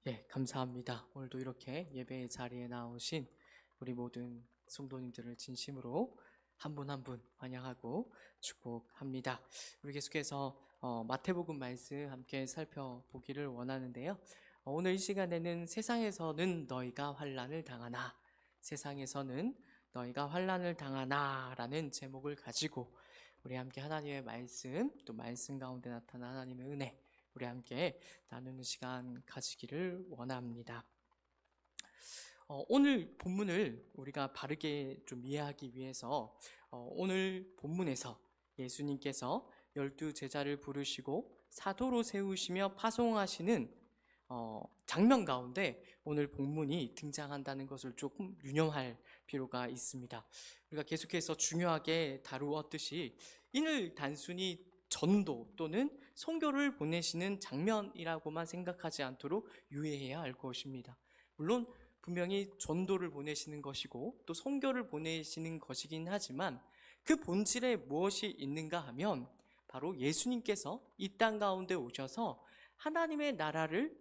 네, 감사합니다. 오늘도 이렇게 예배의 자리에 나오신 우리 모든 성도님들을 진심으로 한 분 한 분 환영하고 축복합니다. 우리 계속해서 마태복음 말씀 함께 살펴보기를 원하는데요. 오늘 이 시간에는 세상에서는 너희가 환난을 당하나, 세상에서는 너희가 환난을 당하나 라는 제목을 가지고 우리 함께 하나님의 말씀, 또 말씀 가운데 나타난 하나님의 은혜, 우리 함께 나누는 시간 가지기를 원합니다. 오늘 본문을 우리가 바르게 좀 이해하기 위해서 오늘 본문에서 예수님께서 12제자를 부르시고 사도로 세우시며 파송하시는 장면 가운데 오늘 본문이 등장한다는 것을 조금 유념할 필요가 있습니다. 우리가 계속해서 중요하게 다루었듯이 이를 단순히 전도 또는 선교를 보내시는 장면이라고만 생각하지 않도록 유의해야 할 것입니다. 물론 분명히 전도를 보내시는 것이고 또 선교를 보내시는 것이긴 하지만 그 본질에 무엇이 있는가 하면 바로 예수님께서 이 땅 가운데 오셔서 하나님의 나라를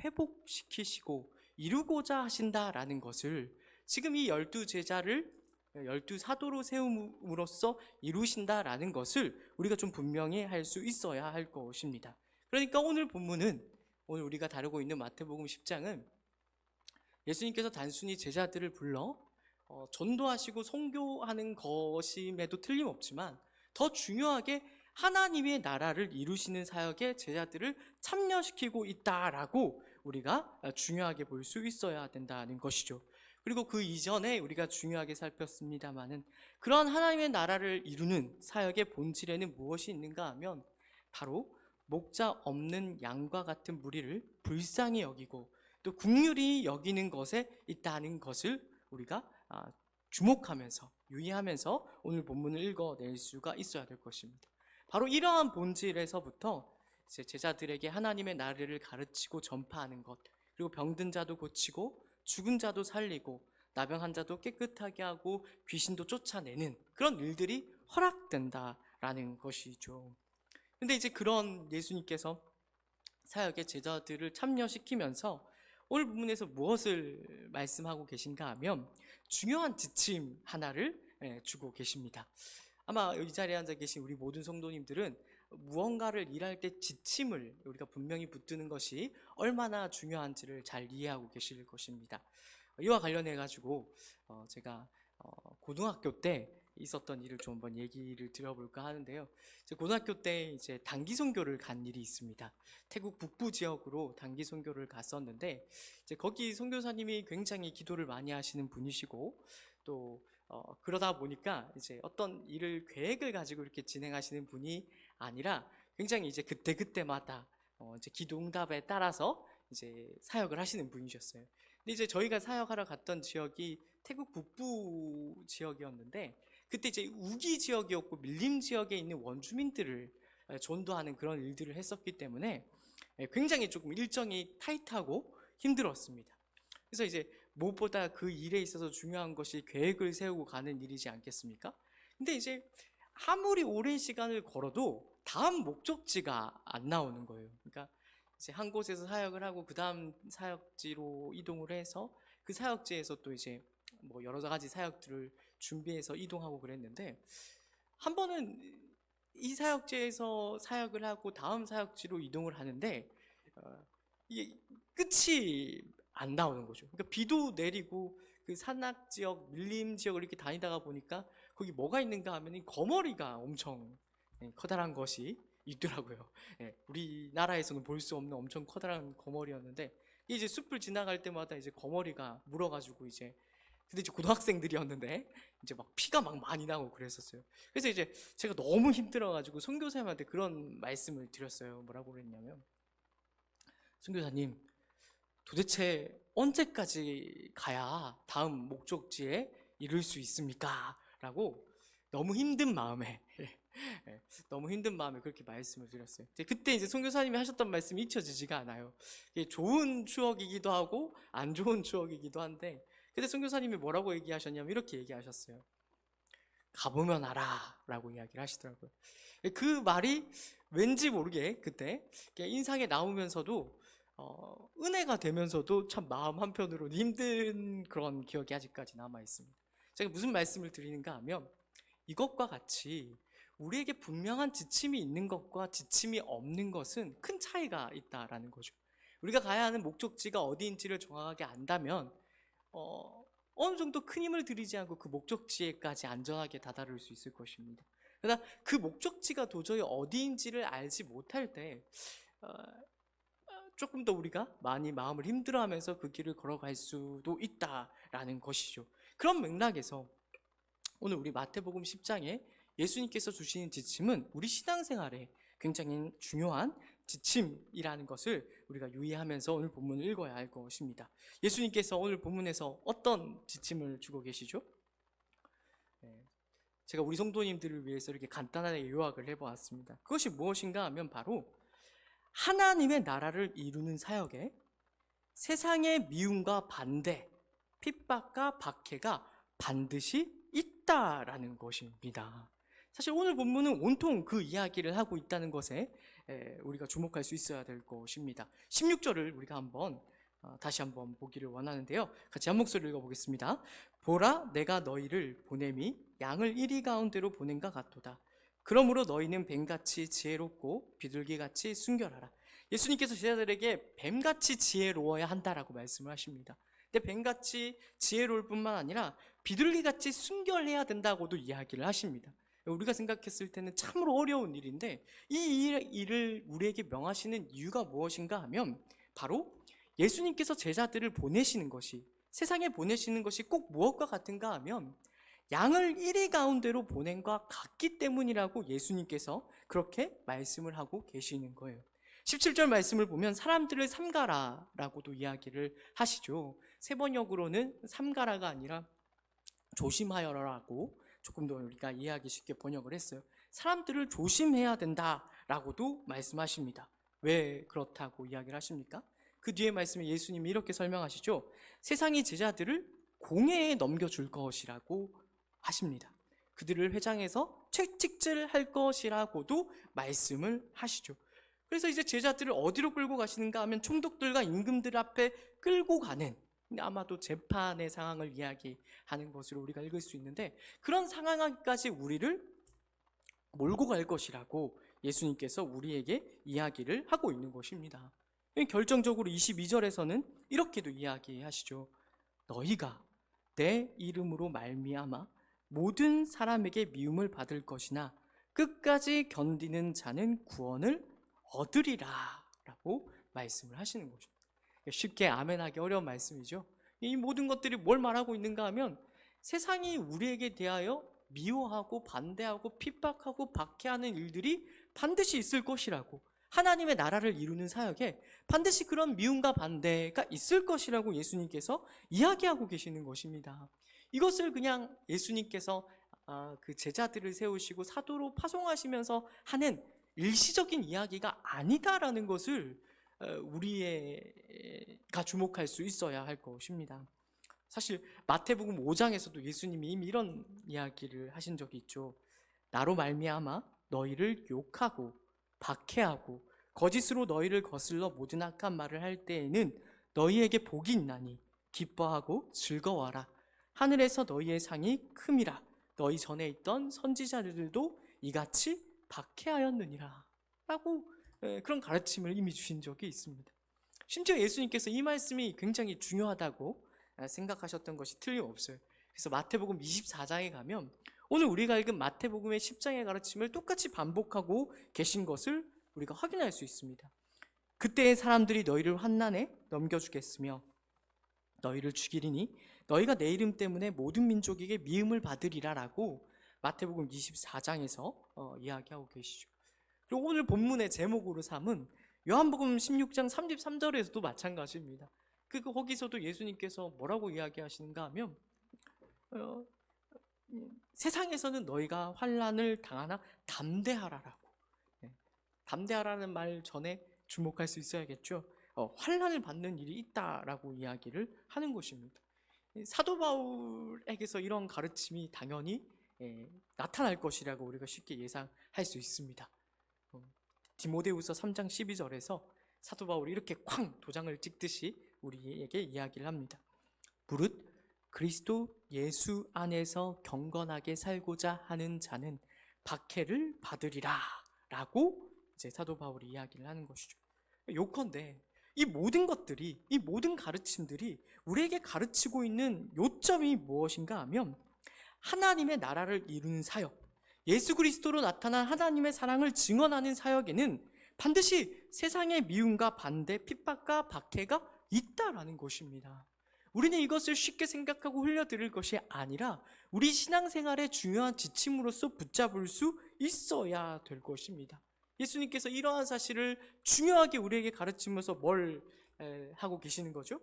회복시키시고 이루고자 하신다라는 것을 지금 이 12제자를 12사도로 세움으로써 이루신다라는 것을 우리가 좀 분명히 할 수 있어야 할 것입니다. 그러니까 오늘 본문은, 오늘 우리가 다루고 있는 마태복음 10장은 예수님께서 단순히 제자들을 불러 전도하시고 선교하는 것임에도 틀림없지만 더 중요하게 하나님의 나라를 이루시는 사역에 제자들을 참여시키고 있다라고 우리가 중요하게 볼 수 있어야 된다는 것이죠. 그리고 그 이전에 우리가 중요하게 살폈습니다마는 그런 하나님의 나라를 이루는 사역의 본질에는 무엇이 있는가 하면 바로 목자 없는 양과 같은 무리를 불쌍히 여기고 또 긍휼히 여기는 것에 있다는 것을 우리가 주목하면서 유의하면서 오늘 본문을 읽어낼 수가 있어야 될 것입니다. 바로 이러한 본질에서부터 제자들에게 하나님의 나라를 가르치고 전파하는 것, 그리고 병든 자도 고치고 죽은 자도 살리고 나병한 자도 깨끗하게 하고 귀신도 쫓아내는 그런 일들이 허락된다라는 것이죠. 근데 이제 그런 예수님께서 사역의 제자들을 참여시키면서 오늘 본문에서 무엇을 말씀하고 계신가 하면 중요한 지침 하나를 주고 계십니다. 아마 이 자리에 앉아 계신 우리 모든 성도님들은 무언가를 일할 때 지침을 우리가 분명히 붙드는 것이 얼마나 중요한지를 잘 이해하고 계실 것입니다. 이와 관련해 가지고 제가 고등학교 때 있었던 일을 좀 한번 얘기를 드려볼까 하는데요. 고등학교 때 이제 단기 선교를 간 일이 있습니다. 태국 북부 지역으로 단기 선교를 갔었는데 이제 거기 선교사님이 굉장히 기도를 많이 하시는 분이시고 또 그러다 보니까 이제 어떤 일을 계획을 가지고 이렇게 진행하시는 분이 아니라 굉장히 이제 그때그때마다 이제 기도 응답에 따라서 이제 사역을 하시는 분이셨어요. 근데 이제 저희가 사역하러 갔던 지역이 태국 북부 지역이었는데 그때 이제 우기 지역이었고 밀림 지역에 있는 원주민들을 전도하는 그런 일들을 했었기 때문에 굉장히 조금 일정이 타이트하고 힘들었습니다. 그래서 이제 무엇보다 그 일에 있어서 중요한 것이 계획을 세우고 가는 일이지 않겠습니까? 근데 이제 아무리 오랜 시간을 걸어도 다음 목적지가 안 나오는 거예요. 그러니까 이제 한 곳에서 사역을 하고 그 다음 사역지로 이동을 해서 그 사역지에서 또 이제 뭐 여러 가지 사역들을 준비해서 이동하고 그랬는데 한 번은 이 사역지에서 사역을 하고 다음 사역지로 이동을 하는데 이게 끝이 안 나오는 거죠. 그러니까 비도 내리고 그 산악 지역, 밀림 지역을 이렇게 다니다가 보니까 거기 뭐가 있는가 하면 거머리가 엄청 커다란 것이 있더라고요. 우리나라에서는 볼 수 없는 엄청 커다란 거머리였는데 이제 숲을 지나갈 때마다 이제 거머리가 물어가지고 이제 근데 이제 고등학생들이었는데 이제 막 피가 막 많이 나고 그랬었어요. 그래서 이제 제가 너무 힘들어가지고 선교사님한테 그런 말씀을 드렸어요. 뭐라고 그랬냐면 선교사님 도대체 언제까지 가야 다음 목적지에 이룰 수 있습니까? 라고 너무 힘든 마음에 너무 힘든 마음에 그렇게 말씀을 드렸어요. 그때 이제 선교사님이 하셨던 말씀이 잊혀지지가 않아요. 이게 좋은 추억이기도 하고 안 좋은 추억이기도 한데 그때 선교사님이 뭐라고 얘기하셨냐면 이렇게 얘기하셨어요. 가보면 알아 라고 이야기를 하시더라고요. 그 말이 왠지 모르게 그때 인상에 나오면서도 은혜가 되면서도 참 마음 한편으로는 힘든 그런 기억이 아직까지 남아 있습니다. 제가 무슨 말씀을 드리는가 하면 이것과 같이 우리에게 분명한 지침이 있는 것과 지침이 없는 것은 큰 차이가 있다라는 거죠. 우리가 가야 하는 목적지가 어디인지를 정확하게 안다면 어느 정도 큰 힘을 들이지 않고 그 목적지에까지 안전하게 다다를 수 있을 것입니다. 그러나 그 목적지가 도저히 어디인지를 알지 못할 때 조금 더 우리가 많이 마음을 힘들어하면서 그 길을 걸어갈 수도 있다라는 것이죠. 그런 맥락에서 오늘 우리 마태복음 10장에 예수님께서 주시는 지침은 우리 신앙생활에 굉장히 중요한 지침이라는 것을 우리가 유의하면서 오늘 본문을 읽어야 할 것입니다. 예수님께서 오늘 본문에서 어떤 지침을 주고 계시죠? 제가 우리 성도님들을 위해서 이렇게 간단하게 요약을 해보았습니다. 그것이 무엇인가 하면 바로 하나님의 나라를 이루는 사역에 세상의 미움과 반대, 핍박과 박해가 반드시 있다라는 것입니다. 사실 오늘 본문은 온통 그 이야기를 하고 있다는 것에 우리가 주목할 수 있어야 될 것입니다. 16절을 우리가 다시 한번 보기를 원하는데요. 같이 한 목소리 읽어보겠습니다. 보라, 내가 너희를 보냄이 양을 이리 가운데로 보낸과 같도다. 그러므로 너희는 뱀같이 지혜롭고 비둘기같이 순결하라. 예수님께서 제자들에게 뱀같이 지혜로워야 한다라고 말씀을 하십니다. 근데 뱀같이 지혜로울 뿐만 아니라 비둘기같이 순결해야 된다고도 이야기를 하십니다. 우리가 생각했을 때는 참으로 어려운 일인데 이 일을 우리에게 명하시는 이유가 무엇인가 하면 바로 예수님께서 제자들을 보내시는 것이, 세상에 보내시는 것이 꼭 무엇과 같은가 하면 양을 이리 가운데로 보낸과 같기 때문이라고 예수님께서 그렇게 말씀을 하고 계시는 거예요. 17절 말씀을 보면 사람들을 삼가라라고도 이야기를 하시죠. 세번역으로는 삼가라가 아니라 조심하여라라고 조금 더 우리가 이해하기 쉽게 번역을 했어요. 사람들을 조심해야 된다라고도 말씀하십니다. 왜 그렇다고 이야기를 하십니까? 그 뒤에 말씀에 예수님이 이렇게 설명하시죠. 세상이 제자들을 공회에 넘겨줄 것이라고 하십니다. 그들을 회장에서 채찍질할 것이라고도 말씀을 하시죠. 그래서 이제 제자들을 어디로 끌고 가시는가 하면 총독들과 임금들 앞에 끌고 가는, 아마도 재판의 상황을 이야기하는 것으로 우리가 읽을 수 있는데 그런 상황까지 우리를 몰고 갈 것이라고 예수님께서 우리에게 이야기를 하고 있는 것입니다. 결정적으로 22절에서는 이렇게도 이야기하시죠. 너희가 내 이름으로 말미암아 모든 사람에게 미움을 받을 것이나 끝까지 견디는 자는 구원을 얻으리라 라고 말씀을 하시는 것입니다. 쉽게 아멘하기 어려운 말씀이죠. 이 모든 것들이 뭘 말하고 있는가 하면 세상이 우리에게 대하여 미워하고 반대하고 핍박하고 박해하는 일들이 반드시 있을 것이라고, 하나님의 나라를 이루는 사역에 반드시 그런 미움과 반대가 있을 것이라고 예수님께서 이야기하고 계시는 것입니다. 이것을 그냥 예수님께서 그 제자들을 세우시고 사도로 파송하시면서 하는 일시적인 이야기가 아니다라는 것을 우리가 주목할 수 있어야 할 것입니다. 사실 마태복음 5장에서도 예수님이 이미 이런 이야기를 하신 적이 있죠. 나로 말미암아 너희를 욕하고 박해하고 거짓으로 너희를 거슬러 모든 악한 말을 할 때에는 너희에게 복이 있나니 기뻐하고 즐거워하라. 하늘에서 너희의 상이 큼이라. 너희 전에 있던 선지자들도 이같이 박해하였느니라 라고 그런 가르침을 이미 주신 적이 있습니다. 심지어 예수님께서 이 말씀이 굉장히 중요하다고 생각하셨던 것이 틀림없어요. 그래서 마태복음 24장에 가면 오늘 우리가 읽은 마태복음의 10장의 가르침을 똑같이 반복하고 계신 것을 우리가 확인할 수 있습니다. 그때의 사람들이 너희를 환난에 넘겨주겠으며 너희를 죽이리니 너희가 내 이름 때문에 모든 민족에게 미움을 받으리라 라고 마태복음 24장에서 이야기하고 계시죠. 그리고 오늘 본문의 제목으로 삼은 요한복음 16장 33절에서도 마찬가지입니다. 거기서도 예수님께서 뭐라고 이야기하시는가 하면 세상에서는 너희가 환난을 당하나 담대하라라고. 담대하라는 말 전에 주목할 수 있어야겠죠. 환난을 받는 일이 있다라고 이야기를 하는 것입니다. 사도 바울에게서 이런 가르침이 당연히 나타날 것이라고 우리가 쉽게 예상할 수 있습니다. 디모데후서 3장 12절에서 사도 바울이 이렇게 쾅 도장을 찍듯이 우리에게 이야기를 합니다. 무릇 그리스도 예수 안에서 경건하게 살고자 하는 자는 박해를 받으리라 라고 이제 사도 바울이 이야기를 하는 것이죠. 요컨대 이 모든 것들이, 이 모든 가르침들이 우리에게 가르치고 있는 요점이 무엇인가 하면 하나님의 나라를 이루는 사역, 예수 그리스도로 나타난 하나님의 사랑을 증언하는 사역에는 반드시 세상의 미움과 반대, 핍박과 박해가 있다라는 것입니다. 우리는 이것을 쉽게 생각하고 흘려들을 것이 아니라 우리 신앙생활의 중요한 지침으로서 붙잡을 수 있어야 될 것입니다. 예수님께서 이러한 사실을 중요하게 우리에게 가르치면서 뭘 하고 계시는 거죠?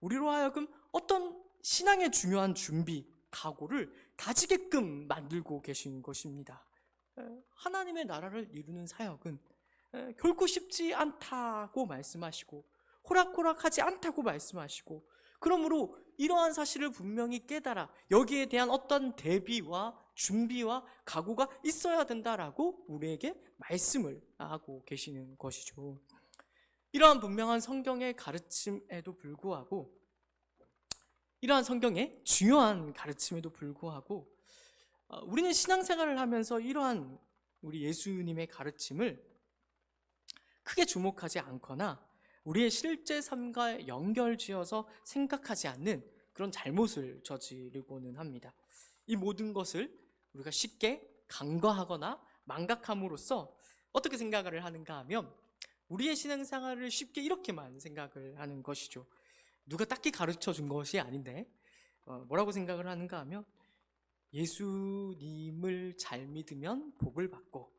우리로 하여금 어떤 신앙의 중요한 준비, 각오를 가지게끔 만들고 계신 것입니다. 하나님의 나라를 이루는 사역은 결코 쉽지 않다고 말씀하시고 호락호락하지 않다고 말씀하시고, 그러므로 이러한 사실을 분명히 깨달아 여기에 대한 어떤 대비와 준비와 각오가 있어야 된다라고 우리에게 말씀을 하고 계시는 것이죠. 이러한 분명한 성경의 가르침에도 불구하고, 이러한 성경의 중요한 가르침에도 불구하고 우리는 신앙생활을 하면서 이러한 우리 예수님의 가르침을 크게 주목하지 않거나 우리의 실제 삶과 연결지어서 생각하지 않는 그런 잘못을 저지르고는 합니다. 이 모든 것을 우리가 쉽게 간과하거나 망각함으로써 어떻게 생각을 하는가 하면 우리의 신앙생활을 쉽게 이렇게만 생각을 하는 것이죠. 누가 딱히 가르쳐 준 것이 아닌데 뭐라고 생각을 하는가 하면 예수님을 잘 믿으면 복을 받고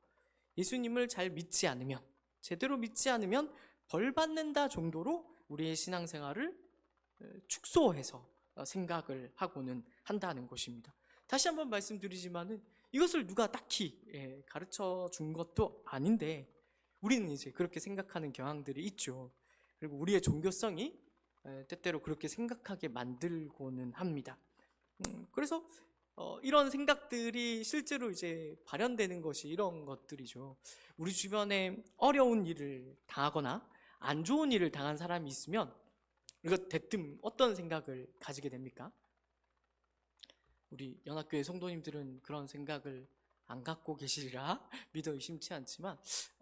예수님을 잘 믿지 않으면, 제대로 믿지 않으면 벌 받는다 정도로 우리의 신앙생활을 축소해서 생각을 하고는 한다는 것입니다. 다시 한번 말씀드리지만은 이것을 누가 딱히 가르쳐 준 것도 아닌데 우리는 이제 그렇게 생각하는 경향들이 있죠. 그리고 우리의 종교성이 때때로 그렇게 생각하게 만들고는 합니다. 그래서 이런 생각들이 실제로 이제 발현되는 것이 이런 것들이죠. 우리 주변에 어려운 일을 당하거나 안 좋은 일을 당한 사람이 있으면 우리가 대뜸 어떤 생각을 가지게 됩니까? 우리 연합교회 성도님들은 그런 생각을 안 갖고 계시리라 믿어 의심치 않지만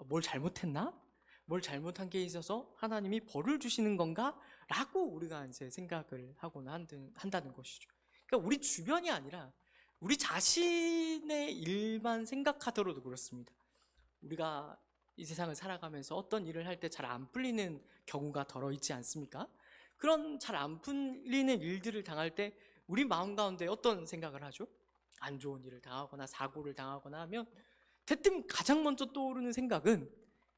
뭘 잘못했나? 뭘 잘못한 게 있어서 하나님이 벌을 주시는 건가? 라고 우리가 이제 생각을 하고는 한다는 것이죠. 그러니까 우리 주변이 아니라 우리 자신의 일만 생각하더라도 그렇습니다. 우리가 이 세상을 살아가면서 어떤 일을 할 때 잘 안 풀리는 경우가 덜어 있지 않습니까? 그런 잘 안 풀리는 일들을 당할 때 우리 마음 가운데 어떤 생각을 하죠? 안 좋은 일을 당하거나 사고를 당하거나 하면 대뜸 가장 먼저 떠오르는 생각은,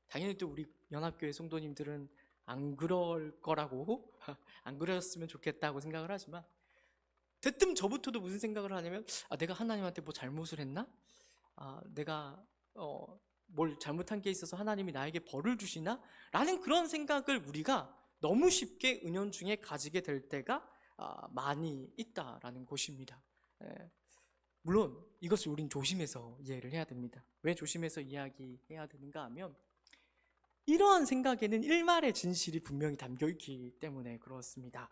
당연히 또 우리 연합교회 성도님들은 안 그럴 거라고 안 그랬으면 좋겠다고 생각을 하지만 대뜸 저부터도 무슨 생각을 하냐면 내가 하나님한테 뭐 잘못을 했나? 내가 뭘 잘못한 게 있어서 하나님이 나에게 벌을 주시나? 라는 그런 생각을 우리가 너무 쉽게 은연중에 가지게 될 때가 많이 있다라는 것입니다. 물론 이것을 우린 조심해서 이해를 해야 됩니다. 왜 조심해서 이야기해야 되는가 하면 이러한 생각에는 일말의 진실이 분명히 담겨있기 때문에 그렇습니다.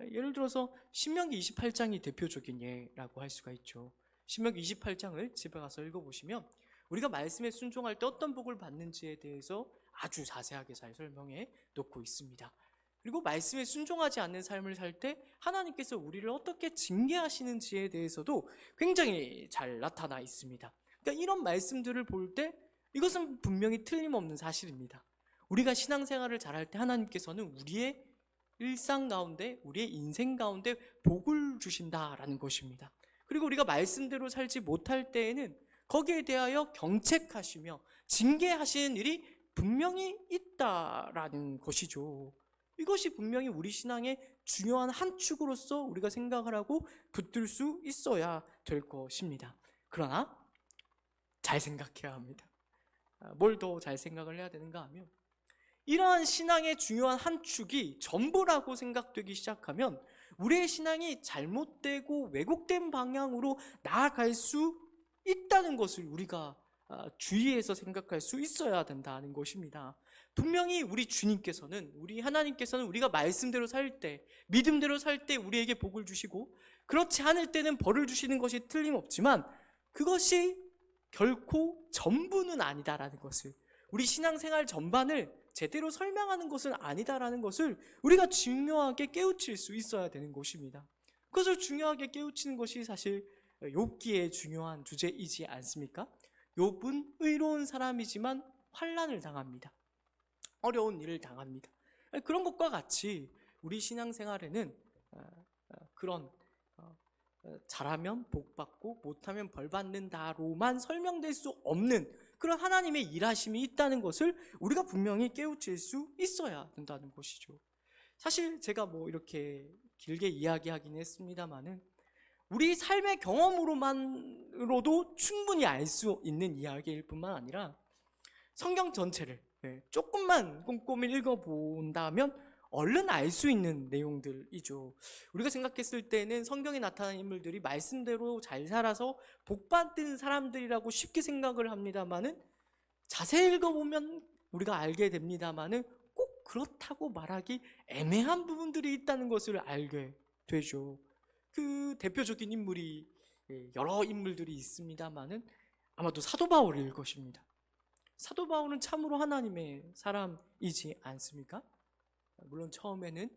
예를 들어서 신명기 28장이 대표적인 예라고 할 수가 있죠. 신명기 28장을 집에 가서 읽어보시면 우리가 말씀에 순종할 때 어떤 복을 받는지에 대해서 아주 자세하게 잘 설명해 놓고 있습니다. 그리고 말씀에 순종하지 않는 삶을 살 때 하나님께서 우리를 어떻게 징계하시는지에 대해서도 굉장히 잘 나타나 있습니다. 그러니까 이런 말씀들을 볼 때 이것은 분명히 틀림없는 사실입니다. 우리가 신앙생활을 잘할 때 하나님께서는 우리의 일상 가운데, 우리의 인생 가운데 복을 주신다라는 것입니다. 그리고 우리가 말씀대로 살지 못할 때에는 거기에 대하여 경책하시며 징계하시는 일이 분명히 있다라는 것이죠. 이것이 분명히 우리 신앙의 중요한 한 축으로서 우리가 생각을 하고 붙들 수 있어야 될 것입니다. 그러나 잘 생각해야 합니다. 뭘 더 잘 생각을 해야 되는가 하면 이러한 신앙의 중요한 한 축이 전부라고 생각되기 시작하면 우리의 신앙이 잘못되고 왜곡된 방향으로 나아갈 수 있다는 것을 우리가 주의해서 생각할 수 있어야 된다는 것입니다. 분명히 우리 주님께서는, 우리 하나님께서는 우리가 말씀대로 살 때, 믿음대로 살 때 우리에게 복을 주시고, 그렇지 않을 때는 벌을 주시는 것이 틀림없지만 그것이 결코 전부는 아니다라는 것을, 우리 신앙생활 전반을 제대로 설명하는 것은 아니다라는 것을 우리가 중요하게 깨우칠 수 있어야 되는 것입니다. 그것을 중요하게 깨우치는 것이 사실 욥기의 중요한 주제이지 않습니까? 욥은 의로운 사람이지만 환난을 당합니다. 어려운 일을 당합니다. 그런 것과 같이 우리 신앙생활에는 그런 잘하면 복받고 못하면 벌받는다로만 설명될 수 없는 그런 하나님의 일하심이 있다는 것을 우리가 분명히 깨우칠 수 있어야 된다는 것이죠. 사실 제가 이렇게 길게 이야기하긴 했습니다만은 우리 삶의 경험으로만으로도 충분히 알 수 있는 이야기일 뿐만 아니라 성경 전체를 조금만 꼼꼼히 읽어본다면 얼른 알 수 있는 내용들이죠. 우리가 생각했을 때는 성경에 나타난 인물들이 말씀대로 잘 살아서 복받은 사람들이라고 쉽게 생각을 합니다만은 자세히 읽어보면 우리가 알게 됩니다만은 꼭 그렇다고 말하기 애매한 부분들이 있다는 것을 알게 되죠. 그 대표적인 인물이 여러 인물들이 있습니다만은 아마도 사도 바울일 것입니다. 사도 바울은 참으로 하나님의 사람이지 않습니까? 물론 처음에는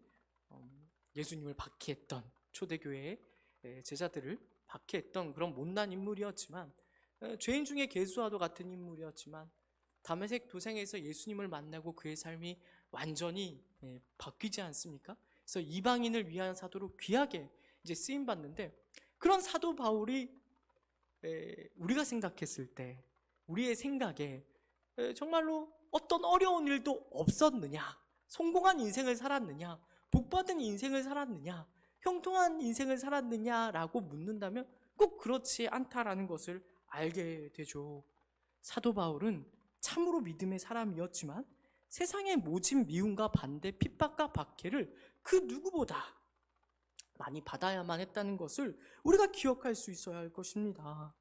예수님을 박해했던, 초대교회의 제자들을 박해했던 그런 못난 인물이었지만, 죄인 중에 괴수와도 같은 인물이었지만 다메섹 도상에서 예수님을 만나고 그의 삶이 완전히 바뀌지 않습니까? 그래서 이방인을 위한 사도로 귀하게 이제 쓰임 받는데, 그런 사도 바울이 우리가 생각했을 때, 우리의 생각에 정말로 어떤 어려운 일도 없었느냐, 성공한 인생을 살았느냐, 복받은 인생을 살았느냐, 형통한 인생을 살았느냐라고 묻는다면 꼭 그렇지 않다라는 것을 알게 되죠. 사도 바울은 참으로 믿음의 사람이었지만 세상의 모진 미움과 반대, 핍박과 박해를 그 누구보다 많이 받아야만 했다는 것을 우리가 기억할 수 있어야 할 것입니다.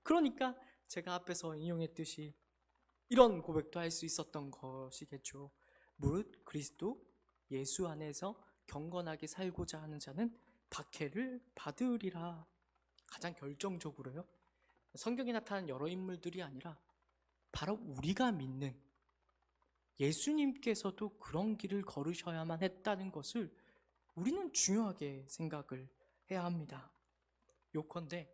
그러니까 제가 앞에서 인용했듯이 이런 고백도 할 수 있었던 것이겠죠. 무릇 그리스도 예수 안에서 경건하게 살고자 하는 자는 박해를 받으리라. 가장 결정적으로요, 성경에 나타난 여러 인물들이 아니라 바로 우리가 믿는 예수님께서도 그런 길을 걸으셔야만 했다는 것을 우리는 중요하게 생각을 해야 합니다. 요컨대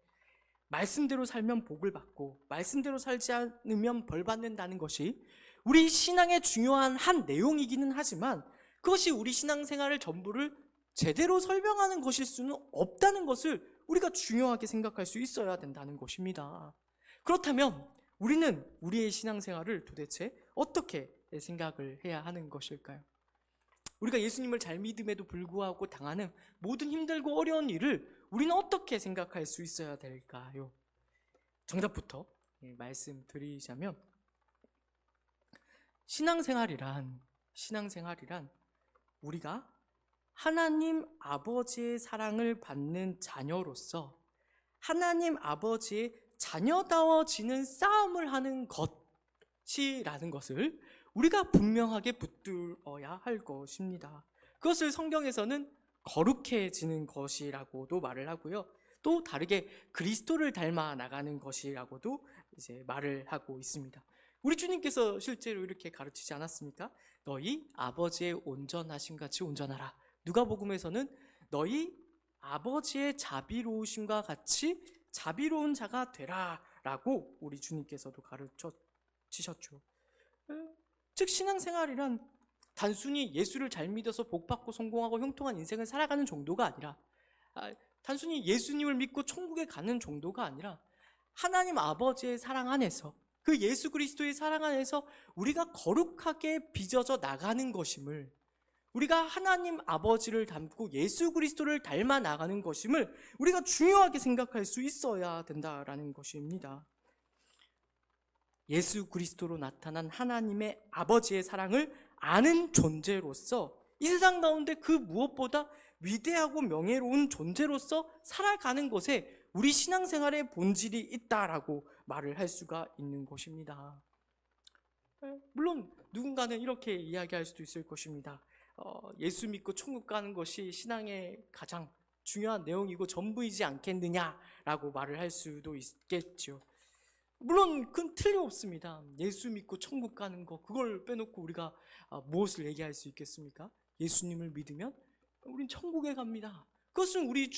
말씀대로 살면 복을 받고 말씀대로 살지 않으면 벌 받는다는 것이 우리 신앙의 중요한 한 내용이기는 하지만 그것이 우리 신앙생활을 전부를 제대로 설명하는 것일 수는 없다는 것을 우리가 중요하게 생각할 수 있어야 된다는 것입니다. 그렇다면 우리는 우리의 신앙생활을 도대체 어떻게 생각을 해야 하는 것일까요? 우리가 예수님을 잘 믿음에도 불구하고 당하는 모든 힘들고 어려운 일을 우리는 어떻게 생각할 수 있어야 될까요? 정답부터 말씀드리자면, 신앙생활이란 우리가 하나님 아버지의 사랑을 받는 자녀로서 하나님 아버지의 자녀다워지는 싸움을 하는 것이라는 것을 우리가 분명하게 붙들어야 할 것입니다. 그것을 성경에서는 거룩해지는 것이라고도 말을 하고요, 또 다르게 그리스도를 닮아 나가는 것이라고도 이제 말을 하고 있습니다. 우리 주님께서 실제로 이렇게 가르치지 않았습니까? 너희 아버지의 온전하심 같이 온전하라. 누가복음에서는 너희 아버지의 자비로우심과 같이 자비로운 자가 되라 라고 우리 주님께서도 가르쳐 주셨죠. 즉 신앙생활이란 단순히 예수를 잘 믿어서 복받고 성공하고 형통한 인생을 살아가는 정도가 아니라, 단순히 예수님을 믿고 천국에 가는 정도가 아니라 하나님 아버지의 사랑 안에서, 그 예수 그리스도의 사랑 안에서 우리가 거룩하게 빚어져 나가는 것임을, 우리가 하나님 아버지를 닮고 예수 그리스도를 닮아 나가는 것임을 우리가 중요하게 생각할 수 있어야 된다라는 것입니다. 예수 그리스도로 나타난 하나님의 아버지의 사랑을 아는 존재로서 이 세상 가운데 그 무엇보다 위대하고 명예로운 존재로서 살아가는 것에 우리 신앙생활의 본질이 있다라고 말을 할 수가 있는 것입니다. 물론 누군가는 이렇게 이야기할 수도 있을 것입니다. 예수 믿고 천국 가는 것이 신앙의 가장 중요한 내용이고 전부이지 않겠느냐라고 말을 할 수도 있겠죠. 물론 그건 틀림없습니다. 예수 믿고 천국 가는 거, 그걸 빼놓고 우리가 무엇을 얘기할 수 있겠습니까? 예수님을 믿으면 우린 천국에 갑니다. 그것은 우리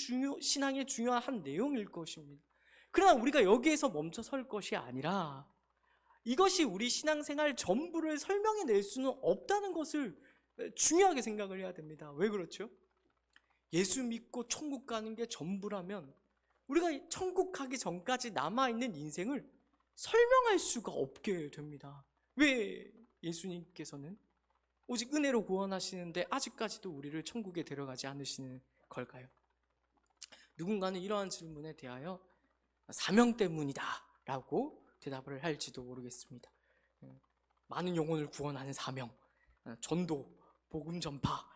신앙의 중요한 한 내용일 것입니다. 그러나 우리가 여기에서 멈춰 설 것이 아니라 이것이 우리 신앙생활 전부를 설명해 낼 수는 없다는 것을 중요하게 생각을 해야 됩니다. 왜 그렇죠? 예수 믿고 천국 가는 게 전부라면 우리가 천국 가기 전까지 남아있는 인생을 설명할 수가 없게 됩니다. 왜 예수님께서는 오직 은혜로 구원하시는데 아직까지도 우리를 천국에 데려가지 않으시는 걸까요? 누군가는 이러한 질문에 대하여 사명 때문이다 라고 대답을 할지도 모르겠습니다. 많은 영혼을 구원하는 사명, 전도, 복음 전파,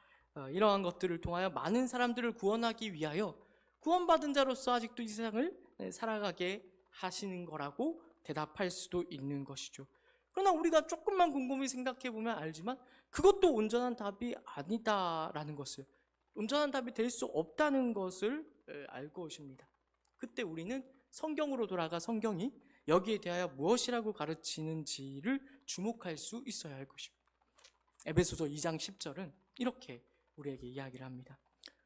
이러한 것들을 통하여 많은 사람들을 구원하기 위하여 구원받은 자로서 아직도 이 세상을 살아가게 하시는 거라고 대답할 수도 있는 것이죠. 그러나 우리가 조금만 곰곰이 생각해 보면 알지만 그것도 온전한 답이 아니다라는 것을, 온전한 답이 될 수 없다는 것을 알 것입니다. 그때 우리는 성경으로 돌아가 성경이 여기에 대하여 무엇이라고 가르치는지를 주목할 수 있어야 할 것입니다. 에베소서 2장 10절은 이렇게 우리에게 이야기를 합니다.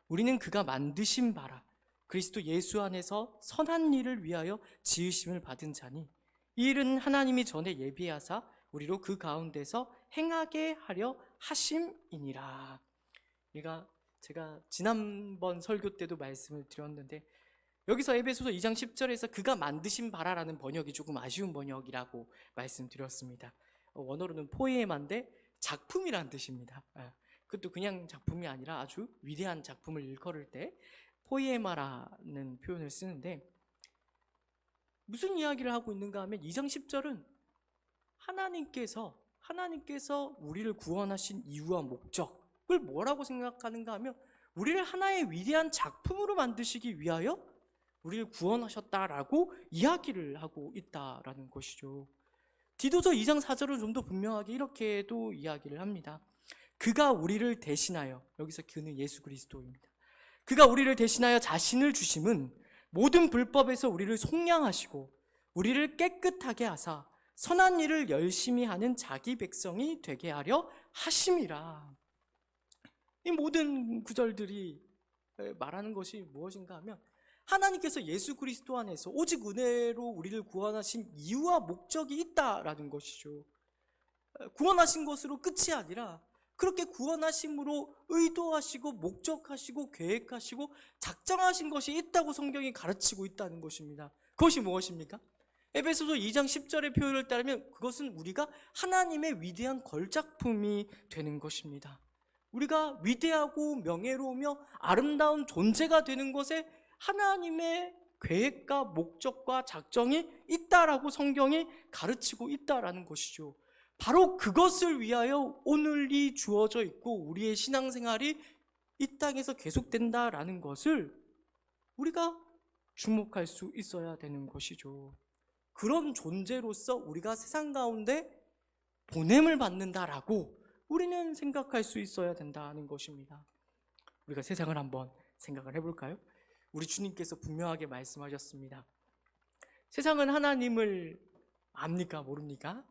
우리는 그가 만드신 바라 그리스도 예수 안에서 선한 일을 위하여 지으심을 받은 자니 이 일은 하나님이 전에 예비하사 우리로 그 가운데서 행하게 하려 하심이니라. 제가 지난번 설교 때도 말씀을 드렸는데 여기서 에베소서 2장 10절에서 그가 만드신 바라라는 번역이 조금 아쉬운 번역이라고 말씀드렸습니다. 원어로는 포에마인데 작품이란 뜻입니다. 그것도 그냥 작품이 아니라 아주 위대한 작품을 일컬을 때 포에마라는 표현을 쓰는데 무슨 이야기를 하고 있는가 하면 2장 10절은 하나님께서 우리를 구원하신 이유와 목적을 뭐라고 생각하는가 하면 우리를 하나의 위대한 작품으로 만드시기 위하여 우리를 구원하셨다라고 이야기를 하고 있다라는 것이죠. 디도서 2장 4절은 좀 더 분명하게 이렇게도 이야기를 합니다. 그가 우리를 대신하여, 여기서 그는 예수 그리스도입니다. 그가 우리를 대신하여 자신을 주심은 모든 불법에서 우리를 속량하시고 우리를 깨끗하게 하사 선한 일을 열심히 하는 자기 백성이 되게 하려 하심이라. 이 모든 구절들이 말하는 것이 무엇인가 하면 하나님께서 예수 그리스도 안에서 오직 은혜로 우리를 구원하신 이유와 목적이 있다라는 것이죠. 구원하신 것으로 끝이 아니라 그렇게 구원하심으로 의도하시고 목적하시고 계획하시고 작정하신 것이 있다고 성경이 가르치고 있다는 것입니다. 그것이 무엇입니까? 에베소서 2장 10절의 표현을 따르면 그것은 우리가 하나님의 위대한 걸작품이 되는 것입니다. 우리가 위대하고 명예로우며 아름다운 존재가 되는 것에 하나님의 계획과 목적과 작정이 있다라고 성경이 가르치고 있다라는 것이죠. 바로 그것을 위하여 오늘이 주어져 있고 우리의 신앙생활이 이 땅에서 계속된다라는 것을 우리가 주목할 수 있어야 되는 것이죠. 그런 존재로서 우리가 세상 가운데 보냄을 받는다라고 우리는 생각할 수 있어야 된다는 것입니다. 우리가 세상을 한번 생각을 해볼까요? 우리 주님께서 분명하게 말씀하셨습니다. 세상은 하나님을 압니까? 모릅니까?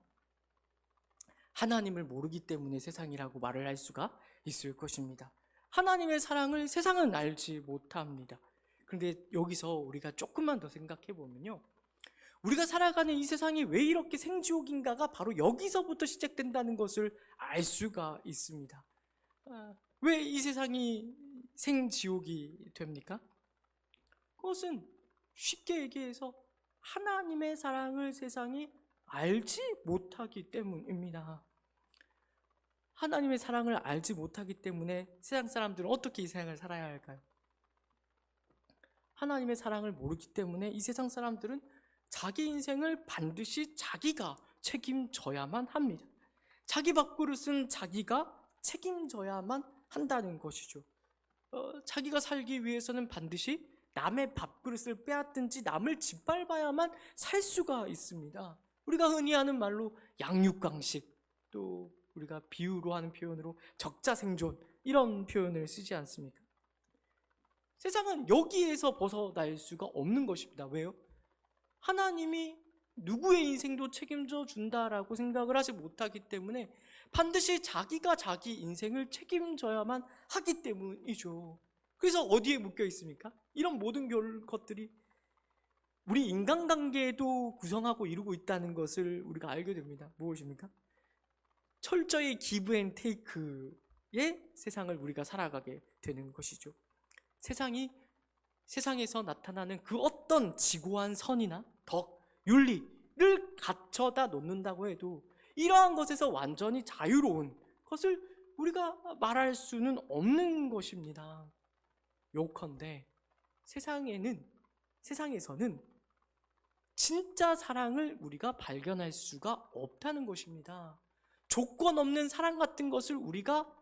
하나님을 모르기 때문에 세상이라고 말을 할 수가 있을 것입니다. 하나님의 사랑을 세상은 알지 못합니다. 그런데 여기서 우리가 조금만 더 생각해 보면요, 우리가 살아가는 이 세상이 왜 이렇게 생지옥인가가 바로 여기서부터 시작된다는 것을 알 수가 있습니다. 왜 이 세상이 생지옥이 됩니까? 그것은 쉽게 얘기해서 하나님의 사랑을 세상이 알지 못하기 때문입니다. 하나님의 사랑을 알지 못하기 때문에 세상 사람들은 어떻게 이 세상을 살아야 할까요? 하나님의 사랑을 모르기 때문에 이 세상 사람들은 자기 인생을 반드시 자기가 책임져야만 합니다. 자기 밥그릇은 자기가 책임져야만 한다는 것이죠. 자기가 살기 위해서는 반드시 남의 밥그릇을 빼앗든지 남을 짓밟아야만 살 수가 있습니다. 우리가 흔히 하는 말로 양육강식, 또 우리가 비유로 하는 표현으로 적자생존 이런 표현을 쓰지 않습니까? 세상은 여기에서 벗어날 수가 없는 것입니다. 왜요? 하나님이 누구의 인생도 책임져 준다라고 생각을 하지 못하기 때문에 반드시 자기가 자기 인생을 책임져야만 하기 때문이죠. 그래서 어디에 묶여 있습니까? 이런 모든 것들이 우리 인간관계에도 구성하고 이루고 있다는 것을 우리가 알게 됩니다. 무엇입니까? 철저히 기브 앤 테이크의 세상을 우리가 살아가게 되는 것이죠. 세상에서 나타나는 그 어떤 지고한 선이나 덕, 윤리를 갖춰다 놓는다고 해도 이러한 것에서 완전히 자유로운 것을 우리가 말할 수는 없는 것입니다. 요컨대 세상에서는 진짜 사랑을 우리가 발견할 수가 없다는 것입니다. 조건 없는 사랑 같은 것을 우리가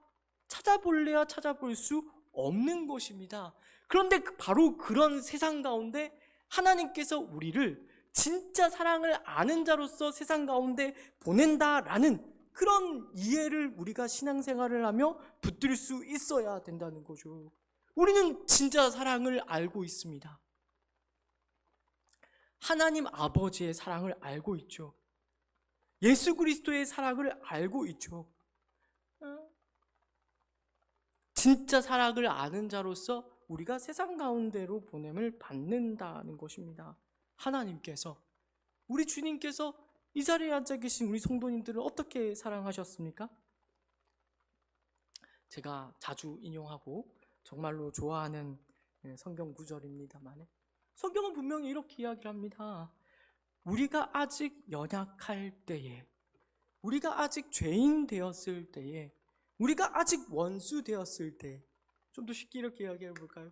찾아볼래야 찾아볼 수 없는 것입니다. 그런데 바로 그런 세상 가운데 하나님께서 우리를 진짜 사랑을 아는 자로서 세상 가운데 보낸다라는 그런 이해를 우리가 신앙생활을 하며 붙들 수 있어야 된다는 거죠. 우리는 진짜 사랑을 알고 있습니다. 하나님 아버지의 사랑을 알고 있죠. 예수 그리스도의 사랑을 알고 있죠. 진짜 사랑을 아는 자로서 우리가 세상 가운데로 보냄을 받는다는 것입니다. 하나님께서, 우리 주님께서 이 자리에 앉아 계신 우리 성도님들을 어떻게 사랑하셨습니까? 제가 자주 인용하고 정말로 좋아하는 성경 구절입니다만, 성경은 분명히 이렇게 이야기를 합니다. 우리가 아직 연약할 때에, 우리가 아직 죄인 되었을 때에, 우리가 아직 원수 되었을 때, 좀 더 쉽게 이렇게 이야기해 볼까요?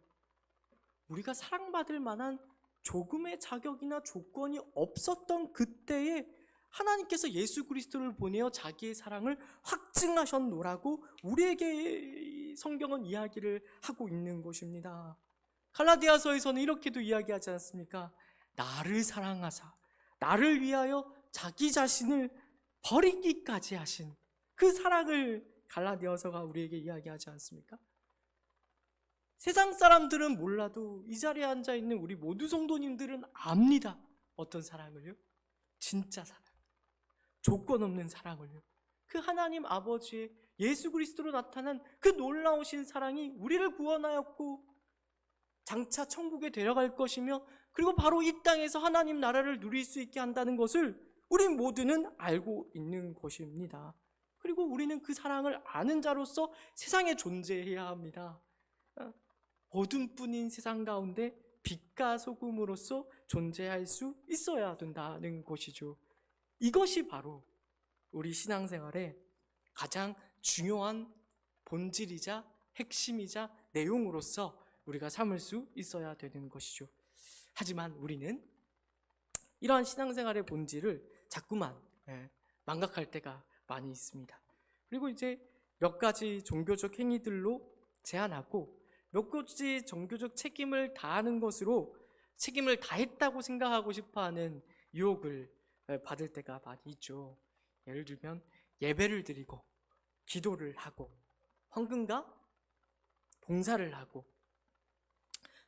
우리가 사랑받을 만한 조금의 자격이나 조건이 없었던 그때에 하나님께서 예수 그리스도를 보내어 자기의 사랑을 확증하셨노라고 우리에게 성경은 이야기를 하고 있는 것입니다. 갈라디아서에서는 이렇게도 이야기하지 않습니까? 나를 사랑하사 나를 위하여 자기 자신을 버리기까지 하신 그 사랑을 갈라디아서가 우리에게 이야기하지 않습니까? 세상 사람들은 몰라도 이 자리에 앉아있는 우리 모두 성도님들은 압니다. 어떤 사랑을요? 진짜 사랑, 조건 없는 사랑을요. 그 하나님 아버지의 예수 그리스도로 나타난 그 놀라우신 사랑이 우리를 구원하였고 장차 천국에 데려갈 것이며, 그리고 바로 이 땅에서 하나님 나라를 누릴 수 있게 한다는 것을 우리 모두는 알고 있는 것입니다. 그리고 우리는 그 사랑을 아는 자로서 세상에 존재해야 합니다. 어둠뿐인 세상 가운데 빛과 소금으로서 존재할 수 있어야 된다는 것이죠. 이것이 바로 우리 신앙생활의 가장 중요한 본질이자 핵심이자 내용으로서 우리가 삼을 수 있어야 되는 것이죠. 하지만 우리는 이러한 신앙생활의 본질을 자꾸만 망각할 때가 많이 있습니다. 그리고 이제 몇 가지 종교적 행위들로 제한하고 몇 가지 종교적 책임을 다하는 것으로 책임을 다했다고 생각하고 싶어하는 유혹을 받을 때가 많이 있죠. 예를 들면 예배를 드리고 기도를 하고 헌금과 봉사를 하고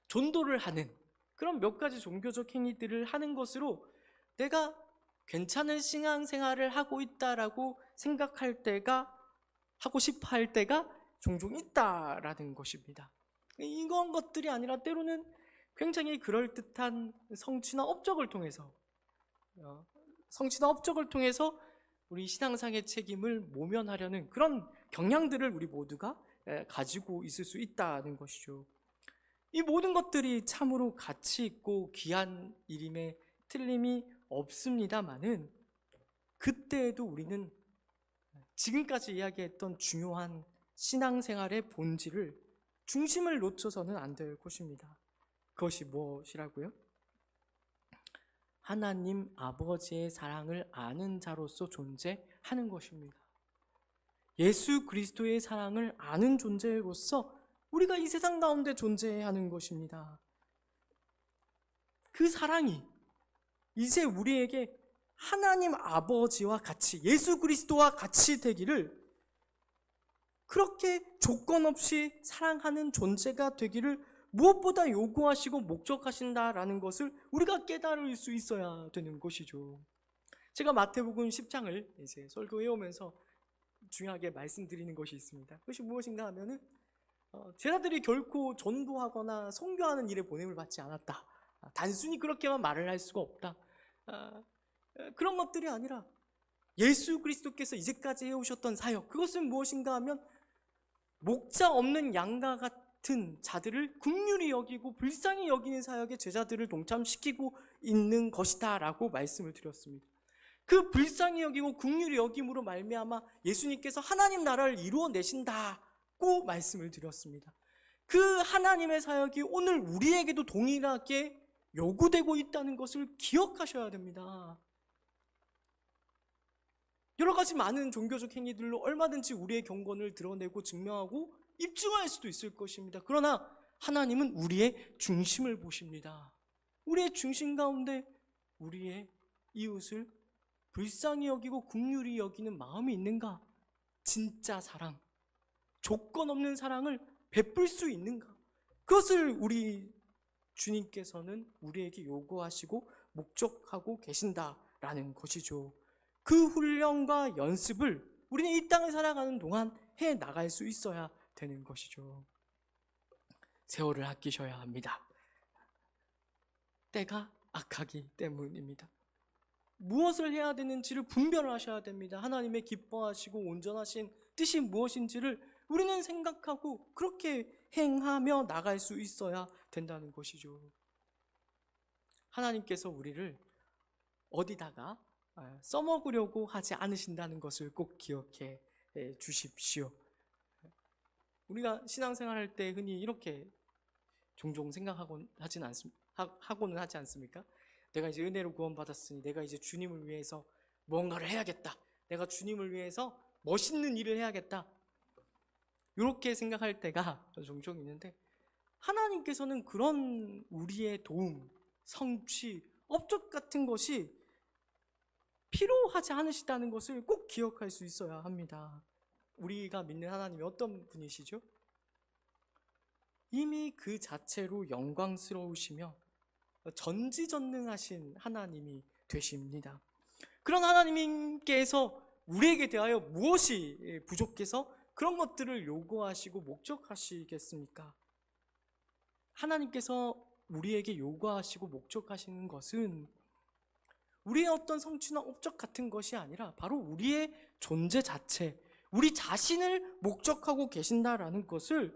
전도를 하는 그런 몇 가지 종교적 행위들을 하는 것으로 내가 괜찮은 신앙생활을 하고 있다라고 생각할 때가, 하고 싶어 할 때가 종종 있다라는 것입니다. 이런 것들이 아니라 때로는 굉장히 그럴듯한 성취나 업적을 통해서 우리 신앙상의 책임을 모면하려는 그런 경향들을 우리 모두가 가지고 있을 수 있다는 것이죠. 이 모든 것들이 참으로 가치 있고 귀한 일임에 틀림이 없습니다만은, 그때에도 우리는 지금까지 이야기했던 중요한 신앙생활의 본질을, 중심을 놓쳐서는 안 될 것입니다. 그것이 무엇이라고요? 하나님 아버지의 사랑을 아는 자로서 존재하는 것입니다. 예수 그리스도의 사랑을 아는 존재로서 우리가 이 세상 가운데 존재해야 하는 것입니다. 그 사랑이 이제 우리에게 하나님 아버지와 같이, 예수 그리스도와 같이 되기를, 그렇게 조건 없이 사랑하는 존재가 되기를 무엇보다 요구하시고 목적하신다라는 것을 우리가 깨달을 수 있어야 되는 것이죠. 제가 마태복음 10장을 이제 설교해 오면서 중요하게 말씀드리는 것이 있습니다. 그것이 무엇인가 하면은 제자들이 결코 전도하거나 선교하는 일에 보냄을 받지 않았다. 단순히 그렇게만 말을 할 수가 없다. 그런 것들이 아니라 예수 그리스도께서 이제까지 해오셨던 사역, 그것은 무엇인가 하면 목자 없는 양과 같은 자들을 긍휼히 여기고 불쌍히 여기는 사역에 제자들을 동참시키고 있는 것이다 라고 말씀을 드렸습니다. 그 불쌍히 여기고 긍휼히 여김으로 말미암아 예수님께서 하나님 나라를 이루어내신다고 말씀을 드렸습니다. 그 하나님의 사역이 오늘 우리에게도 동일하게 요구되고 있다는 것을 기억하셔야 됩니다. 여러 가지 많은 종교적 행위들로 얼마든지 우리의 경건을 드러내고 증명하고 입증할 수도 있을 것입니다. 그러나 하나님은 우리의 중심을 보십니다. 우리의 중심 가운데 우리의 이웃을 불쌍히 여기고 긍휼히 여기는 마음이 있는가? 진짜 사랑, 조건 없는 사랑을 베풀 수 있는가? 그것을 우리 주님께서는 우리에게 요구하시고 목적하고 계신다라는 것이죠. 그 훈련과 연습을 우리는 이 땅을 살아가는 동안 해 나갈 수 있어야 되는 것이죠. 세월을 아끼셔야 합니다. 때가 악하기 때문입니다. 무엇을 해야 되는지를 분별하셔야 됩니다. 하나님의 기뻐하시고 온전하신 뜻이 무엇인지를 우리는 생각하고 그렇게 행하며 나갈 수 있어야 된다는 것이죠. 하나님께서 우리를 어디다가 써먹으려고 하지 않으신다는 것을 꼭 기억해 주십시오. 우리가 신앙생활할 때 흔히 이렇게 종종 생각하고는 하지 않습니까? 내가 이제 은혜로 구원받았으니 내가 이제 주님을 위해서 뭔가를 해야겠다. 내가 주님을 위해서 멋있는 일을 해야겠다. 이렇게 생각할 때가 종종 있는데, 하나님께서는 그런 우리의 도움, 성취, 업적 같은 것이 필요하지 않으시다는 것을 꼭 기억할 수 있어야 합니다. 우리가 믿는 하나님이 어떤 분이시죠? 이미 그 자체로 영광스러우시며 전지전능하신 하나님이 되십니다. 그런 하나님께서 우리에게 대하여 무엇이 부족해서 그런 것들을 요구하시고 목적하시겠습니까? 하나님께서 우리에게 요구하시고 목적하시는 것은 우리의 어떤 성취나 업적 같은 것이 아니라 바로 우리의 존재 자체, 우리 자신을 목적하고 계신다라는 것을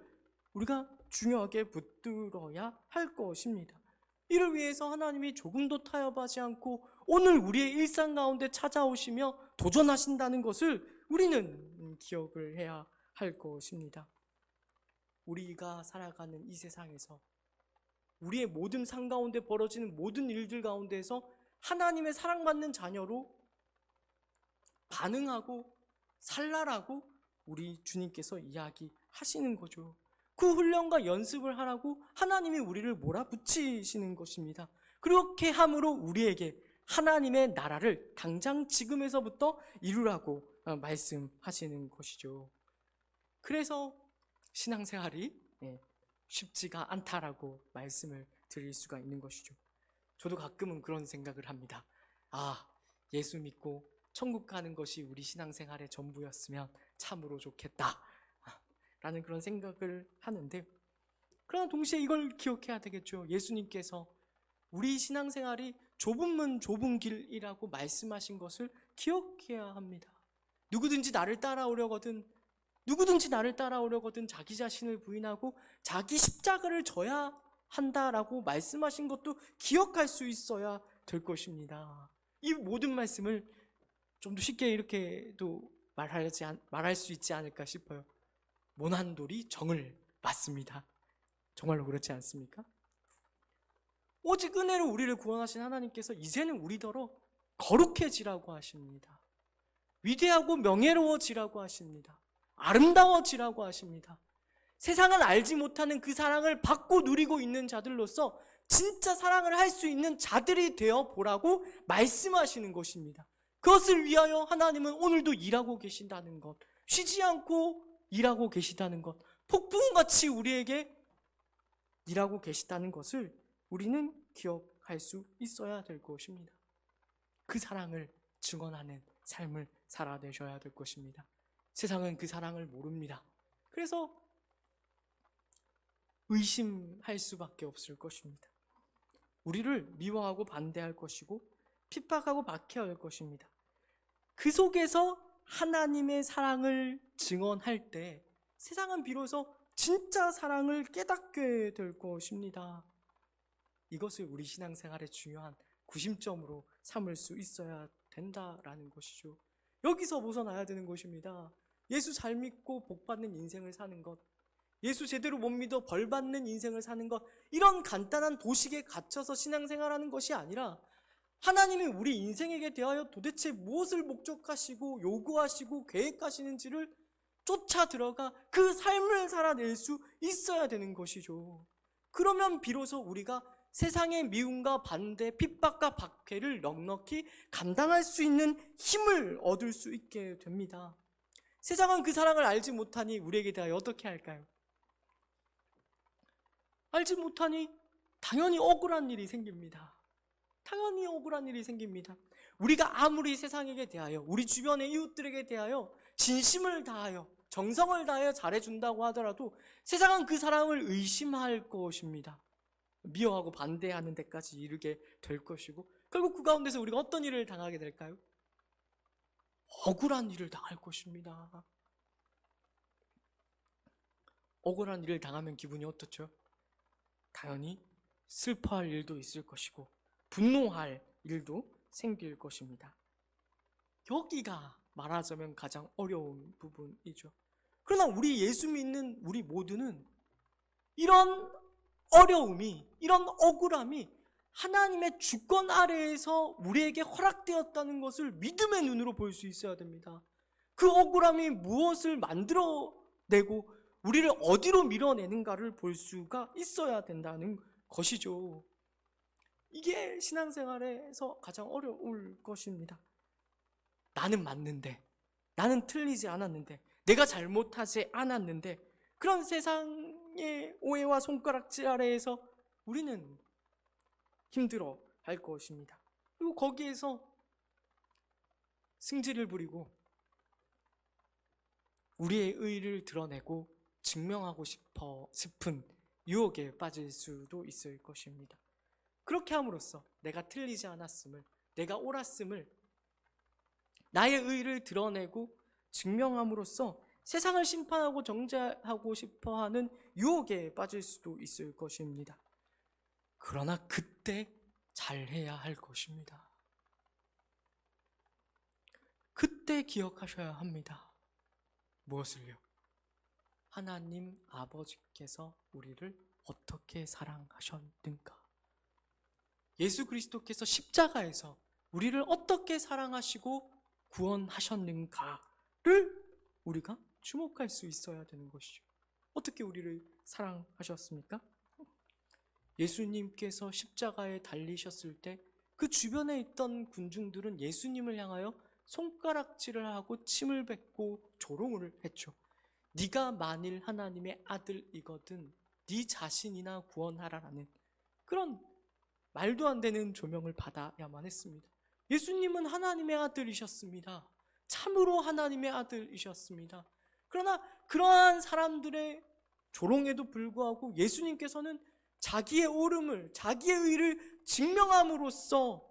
우리가 중요하게 붙들어야 할 것입니다. 이를 위해서 하나님이 조금도 타협하지 않고 오늘 우리의 일상 가운데 찾아오시며 도전하신다는 것을 우리는 기억을 해야 할 것입니다. 우리가 살아가는 이 세상에서 우리의 모든 삶 가운데 벌어지는 모든 일들 가운데서 하나님의 사랑받는 자녀로 반응하고 살라라고 우리 주님께서 이야기하시는 거죠. 그 훈련과 연습을 하라고 하나님이 우리를 몰아붙이시는 것입니다. 그렇게 함으로 우리에게 하나님의 나라를 당장 지금에서부터 이루라고 말씀하시는 것이죠. 그래서 신앙생활이 쉽지가 않다라고 말씀을 드릴 수가 있는 것이죠. 저도 가끔은 그런 생각을 합니다. 예수 믿고 천국 가는 것이 우리 신앙생활의 전부였으면 참으로 좋겠다 라는 그런 생각을 하는데, 그러나 동시에 이걸 기억해야 되겠죠. 예수님께서 우리 신앙생활이 좁은 문 좁은 길이라고 말씀하신 것을 기억해야 합니다. 누구든지 나를 따라오려거든 자기 자신을 부인하고 자기 십자가를 져야 한다라고 말씀하신 것도 기억할 수 있어야 될 것입니다. 이 모든 말씀을 좀 더 쉽게 이렇게도 말할 수 있지 않을까 싶어요. 모난돌이 정을 맞습니다. 정말로 그렇지 않습니까? 오직 은혜로 우리를 구원하신 하나님께서 이제는 우리더러 거룩해지라고 하십니다. 위대하고 명예로워지라고 하십니다. 아름다워지라고 하십니다. 세상은 알지 못하는 그 사랑을 받고 누리고 있는 자들로서 진짜 사랑을 할 수 있는 자들이 되어 보라고 말씀하시는 것입니다. 그것을 위하여 하나님은 오늘도 일하고 계신다는 것, 쉬지 않고 일하고 계시다는 것, 폭풍같이 우리에게 일하고 계시다는 것을 우리는 기억할 수 있어야 될 것입니다. 그 사랑을 증언하는 삶을 살아내셔야 될 것입니다. 세상은 그 사랑을 모릅니다. 그래서 의심할 수밖에 없을 것입니다. 우리를 미워하고 반대할 것이고 핍박하고 박해할 것입니다. 그 속에서 하나님의 사랑을 증언할 때 세상은 비로소 진짜 사랑을 깨닫게 될 것입니다. 이것을 우리 신앙생활의 중요한 구심점으로 삼을 수 있어야 된다라는 것이죠. 여기서 벗어나야 되는 것입니다. 예수 잘 믿고 복 받는 인생을 사는 것, 예수 제대로 못 믿어 벌 받는 인생을 사는 것, 이런 간단한 도식에 갇혀서 신앙생활하는 것이 아니라 하나님이 우리 인생에게 대하여 도대체 무엇을 목적하시고 요구하시고 계획하시는지를 쫓아 들어가 그 삶을 살아낼 수 있어야 되는 것이죠. 그러면 비로소 우리가 세상의 미움과 반대, 핍박과 박해를 넉넉히 감당할 수 있는 힘을 얻을 수 있게 됩니다. 세상은 그 사랑을 알지 못하니 우리에게 대하여 어떻게 할까요? 알지 못하니 당연히 억울한 일이 생깁니다. 당연히 억울한 일이 생깁니다. 우리가 아무리 세상에게 대하여, 우리 주변의 이웃들에게 대하여 진심을 다하여 정성을 다하여 잘해준다고 하더라도 세상은 그 사람을 의심할 것입니다. 미워하고 반대하는 데까지 이르게 될 것이고, 결국 그 가운데서 우리가 어떤 일을 당하게 될까요? 억울한 일을 당할 것입니다. 억울한 일을 당하면 기분이 어떻죠? 당연히 슬퍼할 일도 있을 것이고 분노할 일도 생길 것입니다. 여기가 말하자면 가장 어려운 부분이죠. 그러나 우리 예수 믿는 우리 모두는 이런 어려움이, 이런 억울함이 하나님의 주권 아래에서 우리에게 허락되었다는 것을 믿음의 눈으로 볼 수 있어야 됩니다. 그 억울함이 무엇을 만들어내고 우리를 어디로 밀어내는가를 볼 수가 있어야 된다는 것이죠. 이게 신앙생활에서 가장 어려울 것입니다. 나는 맞는데, 나는 틀리지 않았는데, 내가 잘못하지 않았는데, 그런 세상의 오해와 손가락질 아래에서 우리는 힘들어 할 것입니다. 그리고 거기에서 승질을 부리고 우리의 의의를 드러내고 증명하고 싶은 유혹에 빠질 수도 있을 것입니다. 그렇게 함으로써 내가 틀리지 않았음을, 내가 옳았음을, 나의 의의를 드러내고 증명함으로써 세상을 심판하고 정죄하고 싶어하는 유혹에 빠질 수도 있을 것입니다. 그러나 그때 잘해야 할 것입니다. 그때 기억하셔야 합니다. 무엇을요? 하나님 아버지께서 우리를 어떻게 사랑하셨는가? 예수 그리스도께서 십자가에서 우리를 어떻게 사랑하시고 구원하셨는가를 우리가 주목할 수 있어야 되는 것이죠. 어떻게 우리를 사랑하셨습니까? 예수님께서 십자가에 달리셨을 때 그 주변에 있던 군중들은 예수님을 향하여 손가락질을 하고 침을 뱉고 조롱을 했죠. 네가 만일 하나님의 아들이거든 네 자신이나 구원하라라는 그런 말도 안 되는 조명을 받아야만 했습니다. 예수님은 하나님의 아들이셨습니다. 참으로 하나님의 아들이셨습니다. 그러나 그러한 사람들의 조롱에도 불구하고 예수님께서는 자기의 옳음을, 자기의 의를 증명함으로써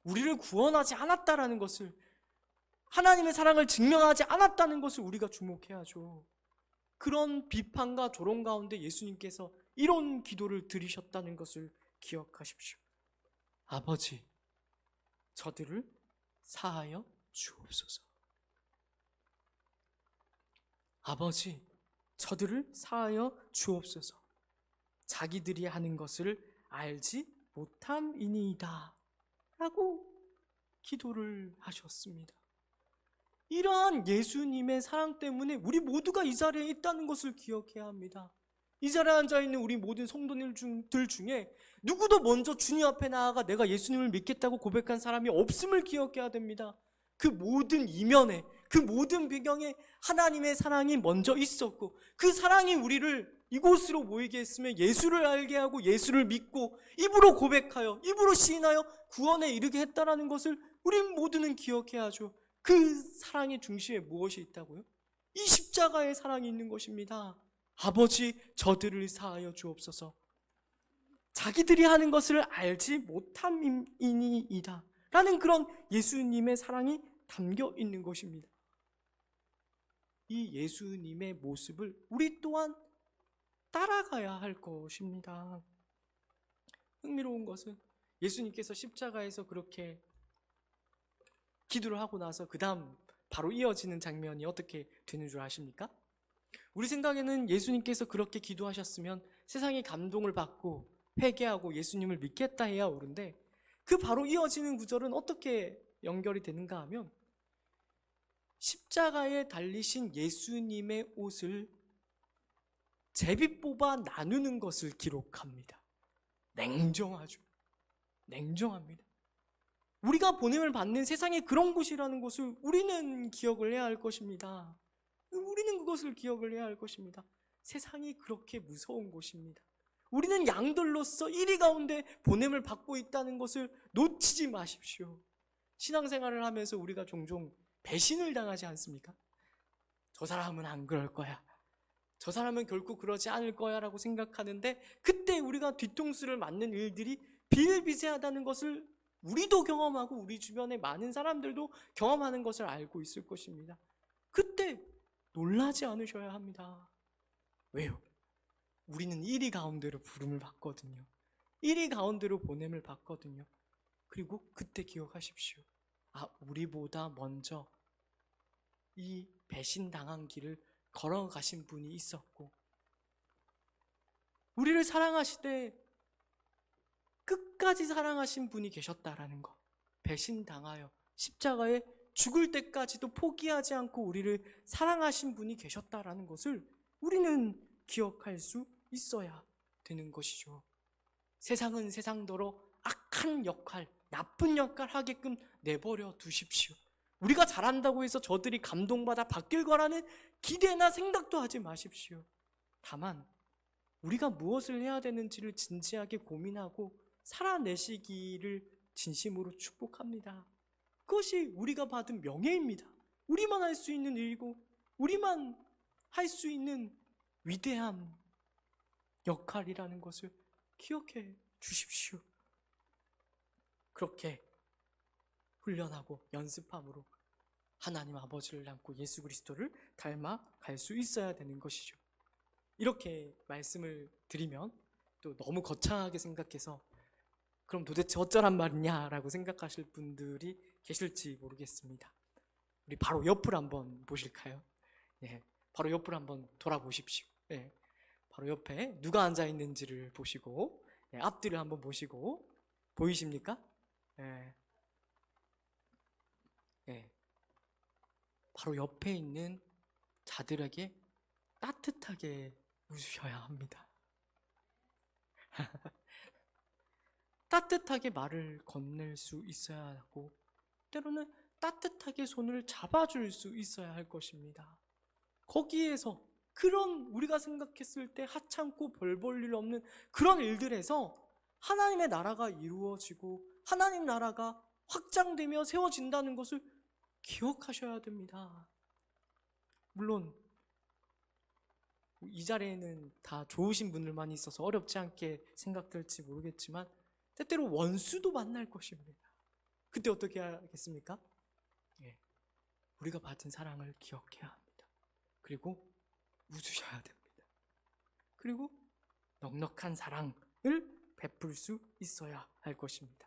우리를 구원하지 않았다라는 것을, 하나님의 사랑을 증명하지 않았다는 것을 우리가 주목해야죠. 그런 비판과 조롱 가운데 예수님께서 이런 기도를 드리셨다는 것을 기억하십시오. 아버지, 저들을 사하여 주옵소서. 아버지, 저들을 사하여 주옵소서. 자기들이 하는 것을 알지 못함이니이다 라고 기도를 하셨습니다. 이러한 예수님의 사랑 때문에 우리 모두가 이 자리에 있다는 것을 기억해야 합니다. 이 자리에 앉아있는 우리 모든 성도님들 중에 누구도 먼저 주님 앞에 나아가 내가 예수님을 믿겠다고 고백한 사람이 없음을 기억해야 됩니다. 그 모든 이면에, 그 모든 배경에 하나님의 사랑이 먼저 있었고, 그 사랑이 우리를 이곳으로 모이게 했으며 예수를 알게 하고 예수를 믿고 입으로 고백하여 입으로 시인하여 구원에 이르게 했다라는 것을 우리 모두는 기억해야 하죠. 그 사랑의 중심에 무엇이 있다고요? 이 십자가의 사랑이 있는 것입니다. 아버지, 저들을 사하여 주옵소서. 자기들이 하는 것을 알지 못함이니이다 라는 그런 예수님의 사랑이 담겨 있는 것입니다. 이 예수님의 모습을 우리 또한 따라가야 할 것입니다. 흥미로운 것은 예수님께서 십자가에서 그렇게 기도를 하고 나서 그 다음 바로 이어지는 장면이 어떻게 되는 줄 아십니까? 우리 생각에는 예수님께서 그렇게 기도하셨으면 세상이 감동을 받고 회개하고 예수님을 믿겠다 해야 옳은데, 그 바로 이어지는 구절은 어떻게 연결이 되는가 하면 십자가에 달리신 예수님의 옷을 제비 뽑아 나누는 것을 기록합니다. 냉정하죠. 냉정합니다. 우리가 보냄을 받는 세상에 그런 곳이라는 것을 우리는 기억을 해야 할 것입니다. 우리는 그것을 기억을 해야 할 것입니다. 세상이 그렇게 무서운 곳입니다. 우리는 양들로서 이리 가운데 보냄을 받고 있다는 것을 놓치지 마십시오. 신앙생활을 하면서 우리가 종종 배신을 당하지 않습니까? 저 사람은 안 그럴 거야, 저 사람은 결코 그러지 않을 거야 라고 생각하는데, 그때 우리가 뒤통수를 맞는 일들이 비일비재하다는 것을 우리도 경험하고 우리 주변의 많은 사람들도 경험하는 것을 알고 있을 것입니다. 그때 놀라지 않으셔야 합니다. 왜요? 우리는 이리 가운데로 부름을 받거든요. 이리 가운데로 보냄을 받거든요. 그리고 그때 기억하십시오. 우리보다 먼저 이 배신당한 길을 걸어가신 분이 있었고, 우리를 사랑하시되 끝까지 사랑하신 분이 계셨다라는 것, 배신당하여 십자가에 죽을 때까지도 포기하지 않고 우리를 사랑하신 분이 계셨다라는 것을 우리는 기억할 수 있어야 되는 것이죠. 세상은 세상대로 악한 역할, 나쁜 역할 하게끔 내버려 두십시오. 우리가 잘한다고 해서 저들이 감동받아 바뀔 거라는 기대나 생각도 하지 마십시오. 다만 우리가 무엇을 해야 되는지를 진지하게 고민하고 살아내시기를 진심으로 축복합니다. 그것이 우리가 받은 명예입니다. 우리만 할 수 있는 일이고 우리만 할 수 있는 위대한 역할이라는 것을 기억해 주십시오. 그렇게 훈련하고 연습함으로 하나님 아버지를 닮고 예수 그리스도를 닮아갈 수 있어야 되는 것이죠. 이렇게 말씀을 드리면 또 너무 거창하게 생각해서 그럼 도대체 어쩌란 말이냐라고 생각하실 분들이 계실지 모르겠습니다. 우리 바로 옆을 한번 보실까요? 네, 바로 옆을 한번 돌아보십시오. 네, 바로 옆에 누가 앉아 있는지를 보시고, 네, 앞뒤를 한번 보시고, 보이십니까? 네. 네. 바로 옆에 있는 자들에게 따뜻하게 웃으셔야 합니다. 따뜻하게 말을 건넬 수 있어야 하고, 때로는 따뜻하게 손을 잡아줄 수 있어야 할 것입니다. 거기에서 그런 우리가 생각했을 때 하찮고 별 볼 일 없는 그런 일들에서 하나님의 나라가 이루어지고 하나님 나라가 확장되며 세워진다는 것을 기억하셔야 됩니다. 물론 이 자리에는 다 좋으신 분들만 있어서 어렵지 않게 생각될지 모르겠지만 때때로 원수도 만날 것입니다. 그때 어떻게 하겠습니까? 우리가 받은 사랑을 기억해야 합니다. 그리고 웃으셔야 됩니다. 그리고 넉넉한 사랑을 베풀 수 있어야 할 것입니다.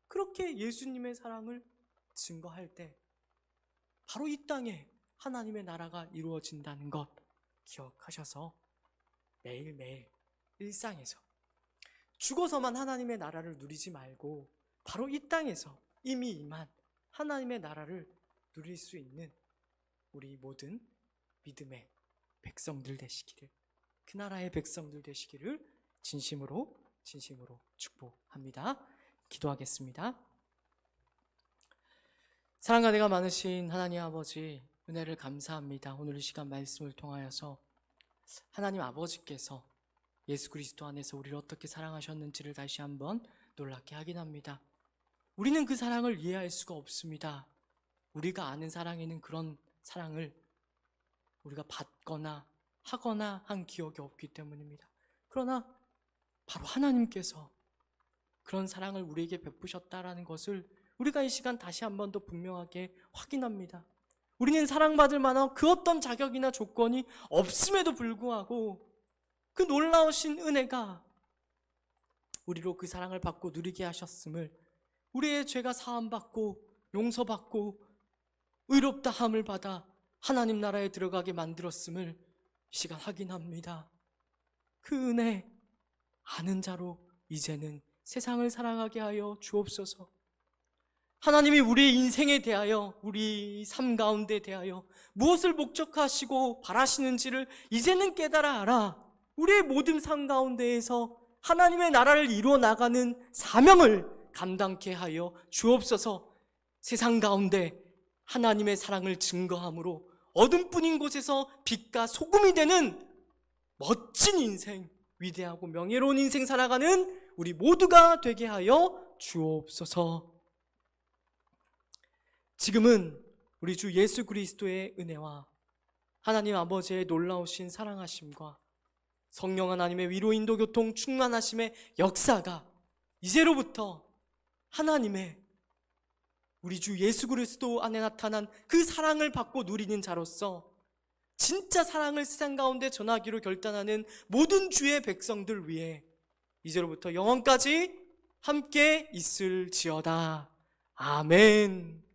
그렇게 예수님의 사랑을 증거할 때 바로 이 땅에 하나님의 나라가 이루어진다는 것 기억하셔서 매일매일 일상에서 죽어서만 하나님의 나라를 누리지 말고 바로 이 땅에서 이미 임한 하나님의 나라를 누릴 수 있는 우리 모든 믿음의 백성들 되시기를 그 나라의 백성들 되시기를 진심으로 축복합니다. 기도하겠습니다. 사랑과 은혜가 많으신 하나님 아버지, 은혜를 감사합니다. 오늘 이 시간 말씀을 통하여서 하나님 아버지께서 예수 그리스도 안에서 우리를 어떻게 사랑하셨는지를 다시 한번 놀랍게 확인합니다. 우리는 그 사랑을 이해할 수가 없습니다. 우리가 아는 사랑에는 그런 사랑을 우리가 받거나 하거나 한 기억이 없기 때문입니다. 그러나 바로 하나님께서 그런 사랑을 우리에게 베푸셨다라는 것을 우리가 이 시간 다시 한 번 더 분명하게 확인합니다. 우리는 사랑받을 만한 그 어떤 자격이나 조건이 없음에도 불구하고 그 놀라우신 은혜가 우리로 그 사랑을 받고 누리게 하셨음을, 우리의 죄가 사함받고 용서받고 의롭다함을 받아 하나님 나라에 들어가게 만들었음을 이 시간 확인합니다. 그 은혜 아는 자로 이제는 세상을 사랑하게 하여 주옵소서. 하나님이 우리의 인생에 대하여, 우리 삶 가운데 대하여 무엇을 목적하시고 바라시는지를 이제는 깨달아 알아 우리의 모든 삶 가운데에서 하나님의 나라를 이루어 나가는 사명을 감당케 하여 주옵소서. 세상 가운데 하나님의 사랑을 증거함으로 어둠뿐인 곳에서 빛과 소금이 되는 멋진 인생, 위대하고 명예로운 인생 살아가는 우리 모두가 되게 하여 주옵소서. 지금은 우리 주 예수 그리스도의 은혜와 하나님 아버지의 놀라우신 사랑하심과 성령 하나님의 위로 인도 교통 충만하심의 역사가 이제로부터 하나님의 우리 주 예수 그리스도 안에 나타난 그 사랑을 받고 누리는 자로서 진짜 사랑을 세상 가운데 전하기로 결단하는 모든 주의 백성들 위해 이제로부터 영원까지 함께 있을지어다. 아멘.